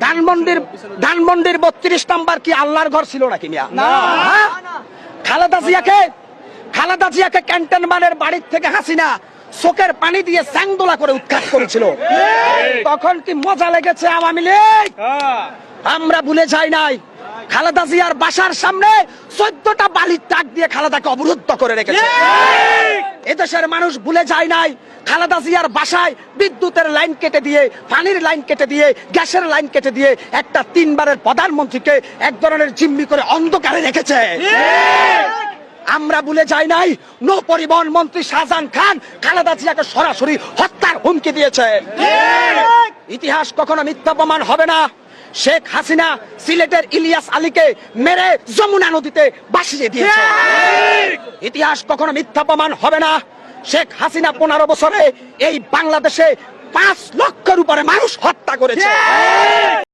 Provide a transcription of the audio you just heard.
ধানমন্ডির 32 নম্বর কি আল্লাহর ঘর ছিল নাকি মিয়া? হ্যাঁ? খালেদা জিয়াকে ক্যান্টনমেন্টের বাড়ির থেকে হাসিনা চোখের পানি দিয়ে চ্যাংদোলা করে উৎখাত করেছিল। তখন কি মজা লেগেছে আওয়ামী লীগ? আমরা ভুলে যাই নাই। খালেদা জিয়ার বাসার সামনে 14টা বালির ট্রাক দিয়ে খালেদাকে অবরুদ্ধ করে রেখেছে। এদেশের মানুষ ভুলে যায় নাই খালেদা জিয়ার বাসায় বিদ্যুতের লাইন কেটে দিয়ে, পানির লাইন কেটে দিয়ে, গ্যাসের লাইন কেটে দিয়ে একটা 3 বারের প্রধানমন্ত্রীকে এক ধরনের জিম্মি করে অন্ধকারে রেখেছে। আমরা ভুলে যাই নাই নৌ পরিবহন মন্ত্রী শাহজাহান খান খালেদা জিয়াকে সরাসরি হত্যার হুমকি দিয়েছে। ইতিহাস কখনো মিথ্যা প্রমাণ হবে না। শেখ হাসিনা সিলেটের ইলিয়াস আলীকে মেরে যমুনা নদীতে ভাসিয়ে দিয়েছে। ইতিহাস কখনো মিথ্যা প্রমাণ হবে না। শেখ হাসিনা 15 বছরে এই বাংলাদেশে 5 লক্ষের উপরে মানুষ হত্যা করেছে।